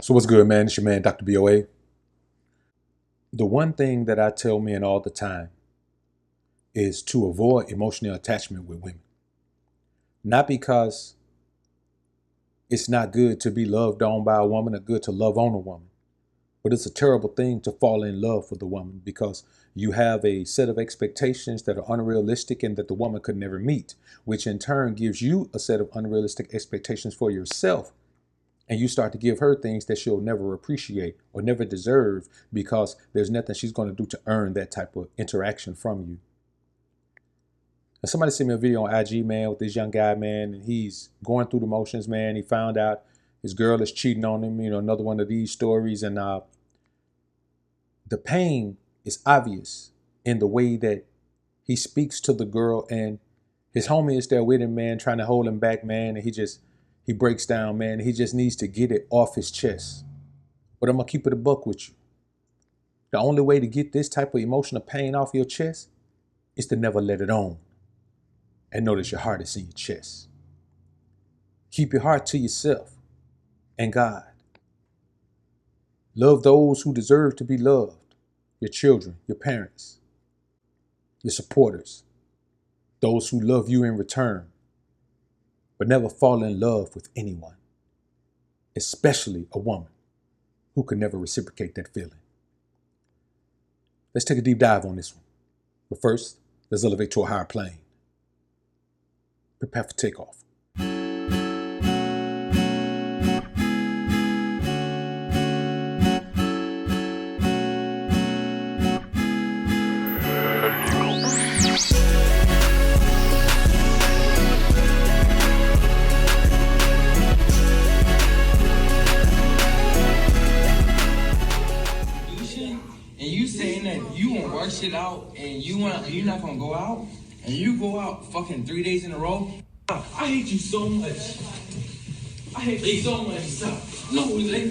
So what's good, man? It's your man, Dr. BOA. The one thing that I tell men all the time is to avoid emotional attachment with women. Not because it's not good to be loved on by a woman or good to love on a woman, but it's a terrible thing to fall in love with a woman because you have a set of expectations that are unrealistic and that the woman could never meet, which in turn gives you a set of unrealistic expectations for yourself. And you start to give her things that she'll never appreciate or never deserve because there's nothing she's going to do to earn that type of interaction from you. And somebody sent me a video on IG, man, with this young guy, man, and he's going through the motions, man. He found out his girl is cheating on him, another one of these stories. And the pain is obvious in the way that he speaks to the girl, and his homie is there with him, man, trying to hold him back, man. And he breaks down, man. He just needs to get it off his chest. But I'm going to keep it a buck with you. The only way to get this type of emotional pain off your chest is to never let it on. And notice your heart is in your chest. Keep your heart to yourself and God. Love those who deserve to be loved. Your children, your parents, your supporters, those who love you in return. But never fall in love with anyone, especially a woman who could never reciprocate that feeling. Let's take a deep dive on this one. But first, let's elevate to a higher plane. Prepare for takeoff. Work shit out and you're not gonna go out and you go out fucking 3 days in a row. I hate you so much. I hate you so much. Stop. No, Zay,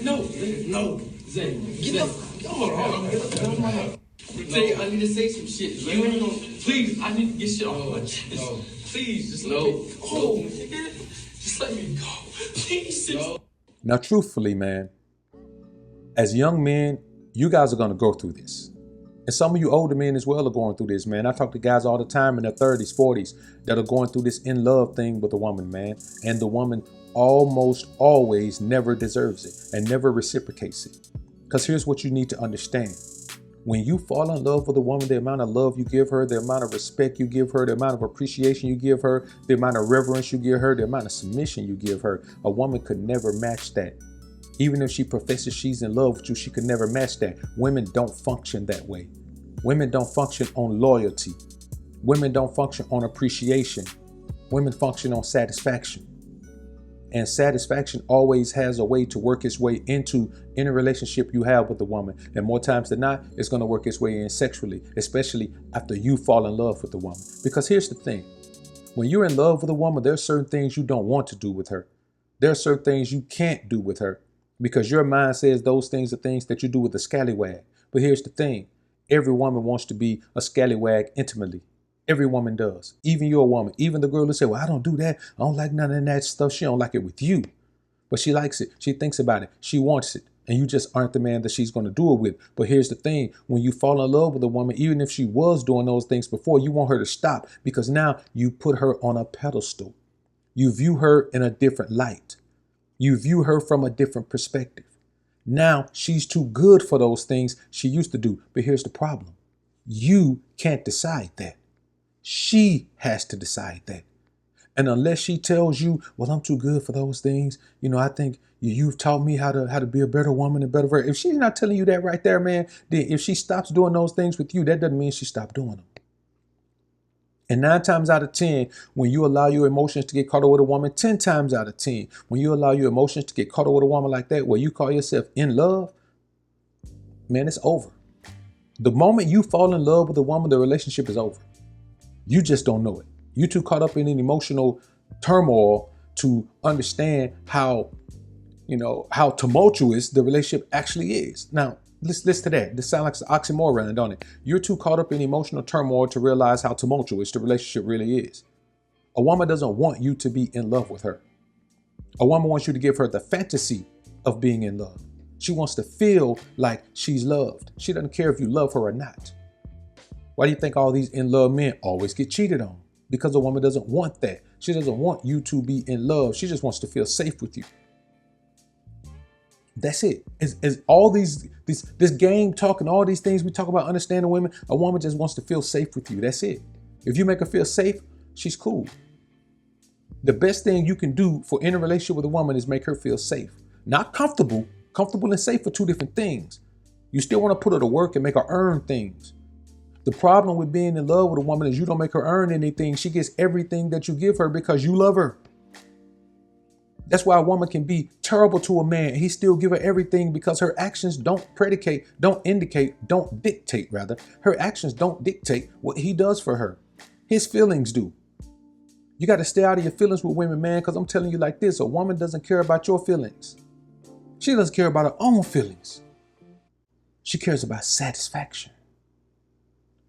get up. Hold on. Zay, I need to say some shit. You ain't gonna. Please, I need to get shit off my chest. No. Please, just let me go. Just let me go. Please. Now, truthfully, man, as young men, you guys are gonna go through this. And some of you older men as well are going through this, man. I talk to guys all the time in their 30s, 40s that are going through this in love thing with a woman, man. And the woman almost always never deserves it and never reciprocates it. Because here's what you need to understand. When you fall in love with a woman, the amount of love you give her, the amount of respect you give her, the amount of appreciation you give her, the amount of reverence you give her, the amount of submission you give her, a woman could never match that. Even if she professes she's in love with you, she could never match that. Women don't function that way. Women don't function on loyalty. Women don't function on appreciation. Women function on satisfaction. And satisfaction always has a way to work its way into any relationship you have with a woman. And more times than not, it's going to work its way in sexually, especially after you fall in love with a woman. Because here's the thing. When you're in love with a woman, there are certain things you don't want to do with her. There are certain things you can't do with her. Because your mind says those things are things that you do with a scallywag. But here's the thing. Every woman wants to be a scallywag intimately. Every woman does. Even your woman. Even the girl who say, well, I don't do that. I don't like none of that stuff. She don't like it with you. But she likes it. She thinks about it. She wants it. And you just aren't the man that she's going to do it with. But here's the thing. When you fall in love with a woman, even if she was doing those things before, you want her to stop. Because now you put her on a pedestal. You view her in a different light. You view her from a different perspective. Now she's too good for those things she used to do. But here's the problem. You can't decide that. She has to decide that. And unless she tells you, well, I'm too good for those things. I think you've taught me how to be a better woman and better version. If she's not telling you that right there, man, then if she stops doing those things with you, that doesn't mean she stopped doing them. And 9 times out of 10, when you allow your emotions to get caught up with a woman, 10 times out of 10, when you allow your emotions to get caught up with a woman like that, where you call yourself in love, man, it's over. The moment you fall in love with a woman, the relationship is over. You just don't know it. You're too caught up in an emotional turmoil to understand how tumultuous the relationship actually is. Now, listen to that. This sounds like an oxymoron, don't it? You're too caught up in emotional turmoil to realize how tumultuous the relationship really is. A woman doesn't want you to be in love with her. A woman wants you to give her the fantasy of being in love. She wants to feel like she's loved. She doesn't care if you love her or not. Why do you think all these in love men always get cheated on? Because a woman doesn't want that. She doesn't want you to be in love. She just wants to feel safe with you. That's it. It's all this game talking, all these things we talk about understanding women. A woman just wants to feel safe with you. That's it. If you make her feel safe, she's cool. The best thing you can do for any relationship with a woman is make her feel safe. Not comfortable. Comfortable and safe are two different things. You still want to put her to work and make her earn things. The problem with being in love with a woman is you don't make her earn anything. She gets everything that you give her because you love her. That's why a woman can be terrible to a man and he still give her everything, because her actions don't dictate. Her actions don't dictate what he does for her. His feelings do. You got to stay out of your feelings with women, man, because I'm telling you like this, a woman doesn't care about your feelings. She doesn't care about her own feelings. She cares about satisfaction.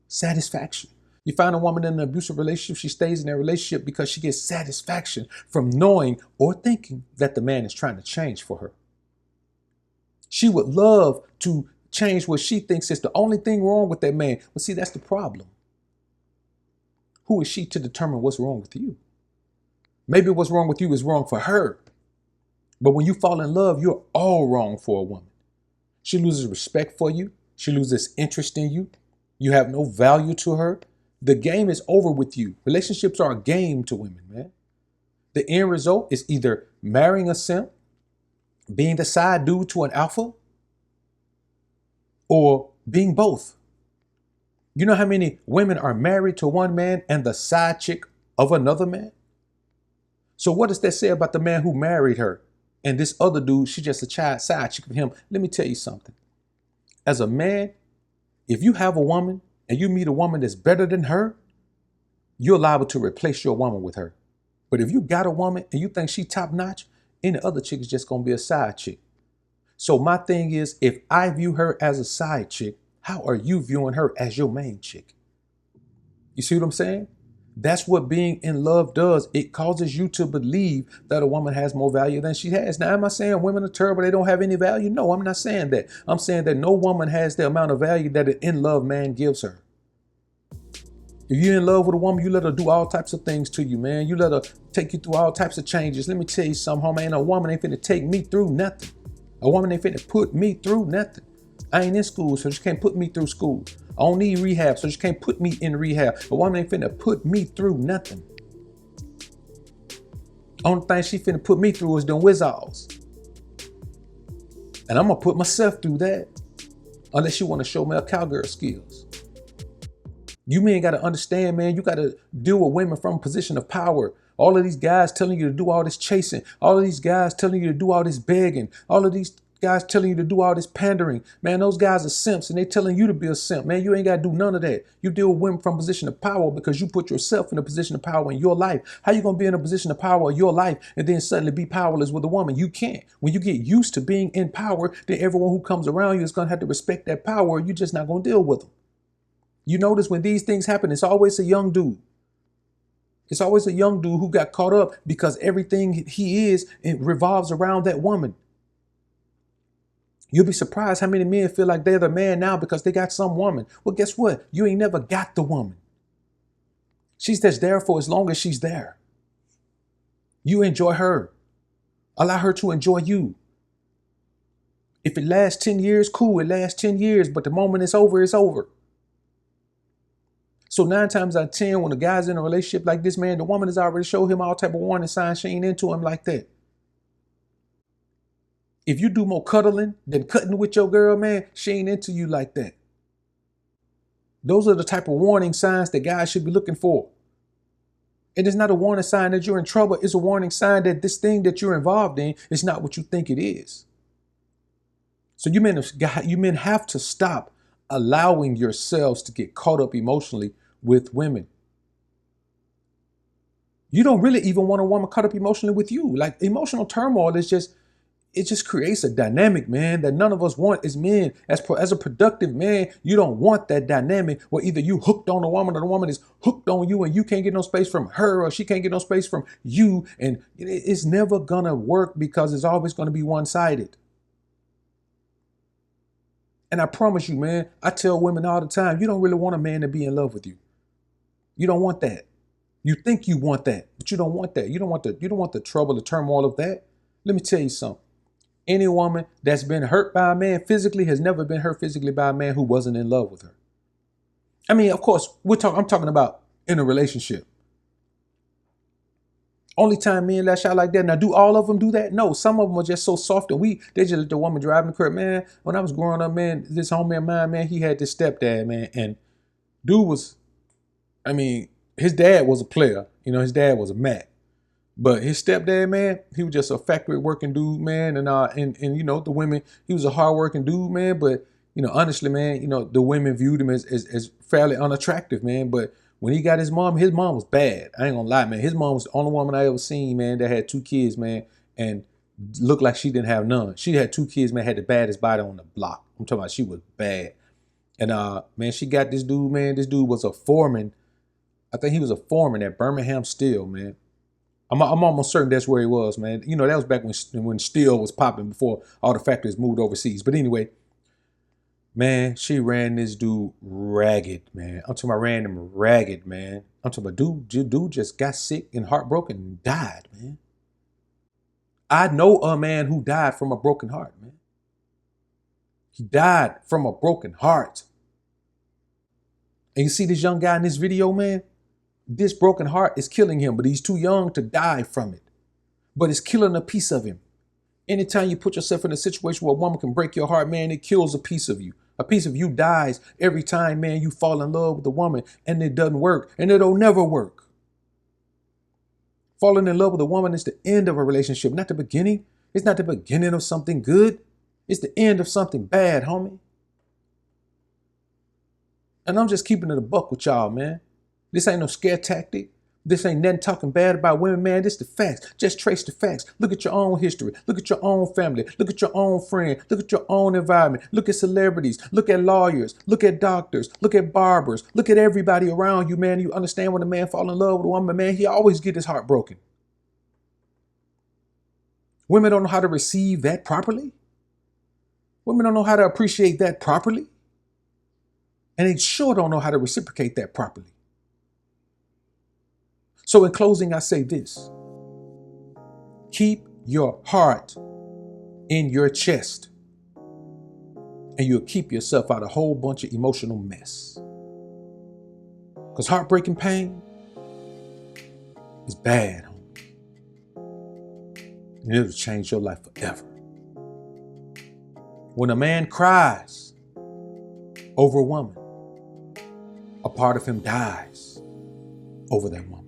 Satisfaction. You find a woman in an abusive relationship, she stays in that relationship because she gets satisfaction from knowing or thinking that the man is trying to change for her. She would love to change what she thinks is the only thing wrong with that man. But see, that's the problem. Who is she to determine what's wrong with you? Maybe what's wrong with you is wrong for her. But when you fall in love, you're all wrong for a woman. She loses respect for you. She loses interest in you. You have no value to her. The game is over with you. Relationships are a game to women, man. The end result is either marrying a simp, being the side dude to an alpha, or being both. You know how many women are married to one man and the side chick of another man? So what does that say about the man who married her? And this other dude, she's just a side chick of him. Let me tell you something. As a man, if you have a woman and you meet a woman that's better than her, you're liable to replace your woman with her. But if you got a woman and you think she top notch, any other chick is just going to be a side chick. So my thing is, if I view her as a side chick, how are you viewing her as your main chick? You see what I'm saying? That's what being in love does. It causes you to believe that a woman has more value than she has. Now, am I saying women are terrible, they don't have any value? No, I'm not saying that. I'm saying that no woman has the amount of value that an in-love man gives her. If you're in love with a woman, you let her do all types of things to you, man. You let her take you through all types of changes. Let me tell you something, homie. A woman ain't finna take me through nothing. A woman ain't finna put me through nothing. I ain't in school, so she can't put me through school. I don't need rehab, so she can't put me in rehab. A woman ain't finna put me through nothing. Only thing she finna put me through is them whiz-alls. And I'm gonna put myself through that. Unless you wanna show me her cowgirl skills. You men gotta understand, man, you gotta deal with women from a position of power. All of these guys telling you to do all this chasing. All of these guys telling you to do all this begging. All of these guys telling you to do all this pandering. Man, those guys are simps and they telling you to be a simp. Man, you ain't got to do none of that. You deal with women from a position of power because you put yourself in a position of power in your life. How you going to be in a position of power in your life and then suddenly be powerless with a woman? You can't. When you get used to being in power, then everyone who comes around you is going to have to respect that power, or you're just not going to deal with them. You notice when these things happen, it's always a young dude. It's always a young dude who got caught up because everything he is, it revolves around that woman. You'll be surprised how many men feel like they're the man now because they got some woman. Well, guess what? You ain't never got the woman. She's just there for as long as she's there. You enjoy her. Allow her to enjoy you. If it lasts 10 years, cool, it lasts 10 years, but the moment it's over, it's over. So 9 times out of 10, when a guy's in a relationship like this, man, the woman has already showed him all type of warning signs. She ain't into him like that. If you do more cuddling than cutting with your girl, man, she ain't into you like that. Those are the type of warning signs that guys should be looking for. And it's not a warning sign that you're in trouble. It's a warning sign that this thing that you're involved in is not what you think it is. So you men have to stop allowing yourselves to get caught up emotionally with women. You don't really even want a woman caught up emotionally with you. Like, emotional turmoil is just, it just creates a dynamic, man, that none of us want as men. As a productive man, you don't want that dynamic where either you hooked on a woman or the woman is hooked on you and you can't get no space from her or she can't get no space from you. And it's never gonna work because it's always gonna be one-sided. And I promise you, man, I tell women all the time, you don't really want a man to be in love with you. You don't want that. You think you want that, but you don't want that. You don't want the trouble, the turmoil of that. Let me tell you something. Any woman that's been hurt by a man physically has never been hurt physically by a man who wasn't in love with her. I mean, of course, I'm talking about in a relationship. Only time men lash out like that. Now, do all of them do that? No, some of them are just so soft and they just let the woman drive in the crib. Man, when I was growing up, man, this homie of mine, man, he had this stepdad, man, and dude was, I mean, his dad was a player. You know, his dad was a Mac. But his stepdad, man, he was just a factory working dude, man. And you know, the women, he was a hardworking dude, man. But, you know, honestly, man, you know, the women viewed him as fairly unattractive, man. But when he got his mom was bad. I ain't gonna lie, man. His mom was the only woman I ever seen, man, that had 2 kids, man, and looked like she didn't have none. She had 2 kids, man, had the baddest body on the block. I'm talking about she was bad. And man, she got this dude, man. This dude was a foreman. I think he was a foreman at Birmingham Steel, man. I'm almost certain that's where he was, man. You know, that was back when steel was popping before all the factories moved overseas. But anyway, man, she ran this dude ragged, man. I'm talking about ran him ragged, man. I'm talking about dude just got sick and heartbroken and died, man. I know a man who died from a broken heart, man. He died from a broken heart. And you see this young guy in this video, man? This broken heart is killing him, but he's too young to die from it. But it's killing a piece of him. Anytime you put yourself in a situation where a woman can break your heart, man, it kills a piece of you. A piece of you dies every time, man, you fall in love with a woman and it doesn't work, and it'll never work. Falling in love with a woman is the end of a relationship, not the beginning. It's not the beginning of something good. It's the end of something bad, homie. And I'm just keeping it a buck with y'all, man. This ain't no scare tactic. This ain't nothing talking bad about women, man. This the facts. Just trace the facts. Look at your own history. Look at your own family. Look at your own friend. Look at your own environment. Look at celebrities. Look at lawyers. Look at doctors. Look at barbers. Look at everybody around you, man. You understand when a man fall in love with a woman, man, he always get his heart broken. Women don't know how to receive that properly. Women don't know how to appreciate that properly. And they sure don't know how to reciprocate that properly. So in closing, I say this. Keep your heart in your chest, and you'll keep yourself out of a whole bunch of emotional mess. Because heartbreaking pain is bad, and it'll change your life forever. When a man cries over a woman, a part of him dies over that woman.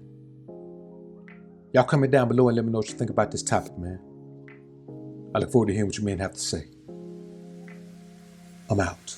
Y'all comment down below and let me know what you think about this topic, man. I look forward to hearing what you men have to say. I'm out.